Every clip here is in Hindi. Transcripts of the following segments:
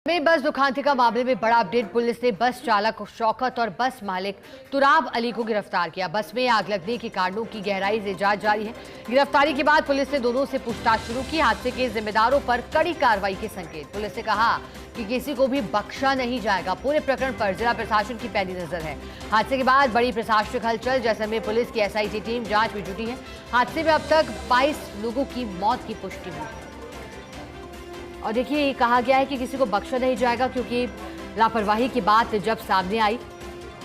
में बस दुखांतिका मामले में बड़ा अपडेट। पुलिस ने बस चालक शौकत और बस मालिक तुराब अली को गिरफ्तार किया। बस में आग लगने के कारणों की गहराई से जांच जारी है। गिरफ्तारी के बाद पुलिस ने दोनों से पूछताछ शुरू की। हादसे के जिम्मेदारों पर कड़ी कार्रवाई के संकेत। पुलिस ने कहा कि किसी को भी बख्शा नहीं जाएगा। पूरे प्रकरण पर जिला प्रशासन की पैनी नजर है। हादसे के बाद बड़ी प्रशासनिक हलचल। जैसलमेर पुलिस की SIT टीम जांच में जुटी है। हादसे में अब तक 22 लोगों की मौत की पुष्टि हुई है। और देखिए, ये कहा गया है कि किसी को बख्शा नहीं जाएगा, क्योंकि लापरवाही की बात जब सामने आई,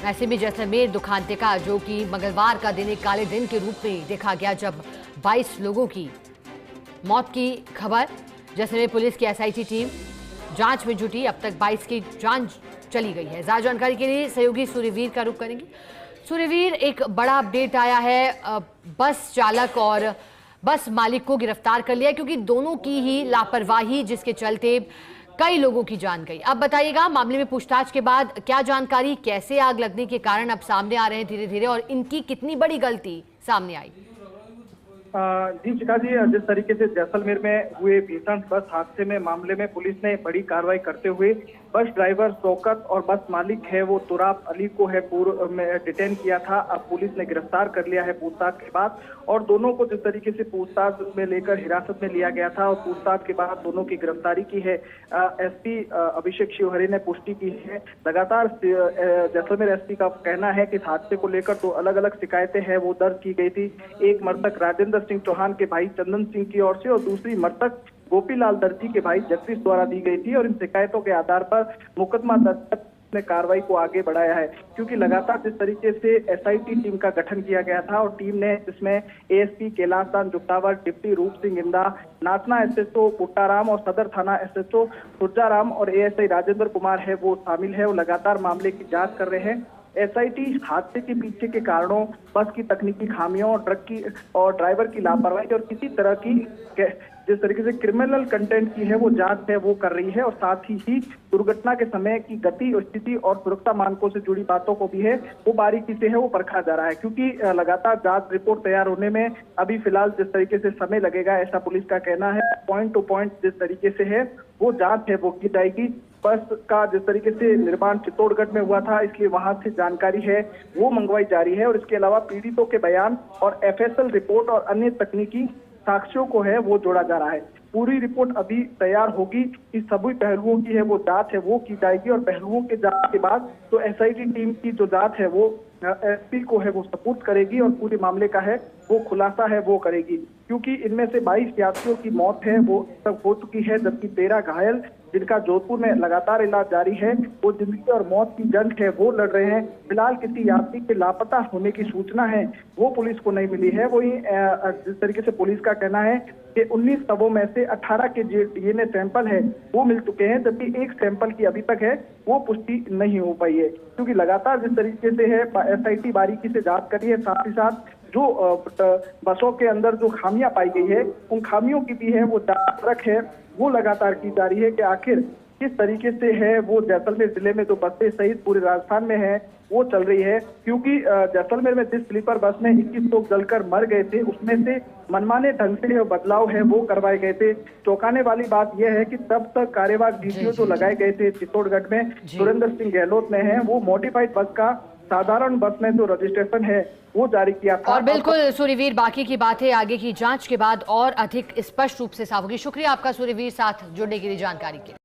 ऐसे में जैसलमेर दुखांतिका, जो कि मंगलवार का दिन एक काले दिन के रूप में देखा गया, जब 22 लोगों की मौत की खबर। जैसलमेर पुलिस की SIT टीम जांच में जुटी। अब तक 22 की जांच चली गई है। ज्यादा जानकारी के लिए सहयोगी सूर्यवीर का रुख करेंगे। सूर्यवीर, एक बड़ा अपडेट आया है। बस चालक और बस मालिक को गिरफ्तार कर लिया, क्योंकि दोनों की ही लापरवाही जिसके चलते कई लोगों की जान गई। अब बताइएगा, मामले में पूछताछ के बाद क्या जानकारी, कैसे आग लगने के कारण अब सामने आ रहे हैं धीरे धीरे, और इनकी कितनी बड़ी गलती सामने आई? जी शिखा जी, जिस तरीके से जैसलमेर में हुए भीषण बस हादसे में मामले में पुलिस ने बड़ी कार्रवाई करते हुए बस ड्राइवर शौकत और बस मालिक है वो तुराब अली को है पूर्व में डिटेन किया था। अब पुलिस ने गिरफ्तार कर लिया है पूछताछ के बाद। और दोनों को जिस तरीके से पूछताछ में लेकर हिरासत में लिया गया था और पूछताछ के बाद दोनों की गिरफ्तारी की है। SP अभिषेक शिवहरे ने पुष्टि की है। लगातार जैसलमेर SP का कहना है कि इस हादसे को लेकर 2 अलग अलग शिकायतें हैं वो दर्ज की गई थी। एक मृतक राजेंद्र सिंह चौहान के भाई चंदन सिंह की ओर से और दूसरी मृतक गोपीलाल दर्जी के भाई जगदीश द्वारा दी गई थी। और इन शिकायतों के आधार पर मुकदमा दर्ज ने कार्रवाई को आगे बढ़ाया है, क्योंकि लगातार जिस तरीके से SIT टीम का गठन किया गया था और टीम ने जिसमें ASP कैलाशदान जुटावर, डिप्टी रूप सिंह इंदा, नाचना SHO पुट्टाराम और सदर थाना SHO सुरजाराम और ASI राजेंद्र कुमार है वो शामिल है। वो लगातार मामले की जांच कर रहे हैं। SIT हादसे के पीछे के कारणों, बस की तकनीकी खामियों, ट्रक की और ड्राइवर की लापरवाही और किसी तरह की जिस तरीके से क्रिमिनल कंटेंट की है वो जांच है वो कर रही है। और साथ ही दुर्घटना के समय की गति और स्थिति और सुरक्षा मानकों से जुड़ी बातों को भी है वो बारीकी से है वो परखा जा रहा है, क्योंकि लगातार जांच रिपोर्ट तैयार होने में अभी फिलहाल जिस तरीके से समय लगेगा, ऐसा पुलिस का कहना है। पॉइंट टू पॉइंट जिस तरीके से है वो जांच है वो की जाएगी। बस का जिस तरीके से निर्माण चित्तौड़गढ़ में हुआ था, इसलिए वहां से जानकारी है वो मंगवाई जा रही है। और इसके अलावा पीड़ितों के बयान और FSL रिपोर्ट और अन्य तकनीकी साक्ष्यों को है वो जोड़ा जा रहा है। पूरी रिपोर्ट अभी तैयार होगी। इस सभी पहलुओं की है वो जांच है वो की जाएगी। और पहलुओं के जांच के बाद तो SIT टीम की जो जांच है वो SP को है वो सपोर्ट करेगी और पूरे मामले का है वो खुलासा है वो करेगी, क्योंकि इनमें से 22 यात्रियों की मौत है वो तक हो चुकी है, जबकि 13 घायल जिनका जोधपुर में लगातार इलाज जारी है, वो जिंदगी और मौत की जंग है वो लड़ रहे हैं। फिलहाल किसी यात्री के लापता होने की सूचना है वो पुलिस को नहीं मिली है। वही जिस तरीके से पुलिस का कहना है कि 19 शवों में से 18 के DNA सैंपल है वो मिल चुके हैं, जबकि एक सैंपल की अभी तक है वो पुष्टि नहीं हो पाई है, क्योंकि लगातार जिस तरीके से है SIT बारीकी से जांच करी है। साथ ही साथ जो बसों के अंदर जो खामियां पाई गई है उन खामियों की भी है वो जांच है वो लगातार की जा रही है कि आखिर किस तरीके से है वो जैसलमेर जिले में जो बसें सहित पूरे राजस्थान में है वो चल रही है। क्योंकि जैसलमेर में जिस स्लीपर बस में 21 लोग जलकर मर गए थे, उसमें से मनमाने ढंग से बदलाव है वो करवाए गए थे। चौंकाने वाली बात यह है कि तब तक कार्यवाहक DTO जो लगाए गए थे चित्तौड़गढ़ में, सुरेंद्र सिंह गहलोत ने है वो मॉडिफाइड बस का साधारण बस में जो रजिस्ट्रेशन है वो जारी किया था। और बिल्कुल सूर्यवीर, बाकी की बातें आगे की जांच के बाद और अधिक स्पष्ट रूप से साफ होगी। शुक्रिया आपका सूर्यवीर, साथ जुड़ने के लिए, जानकारी के लिए।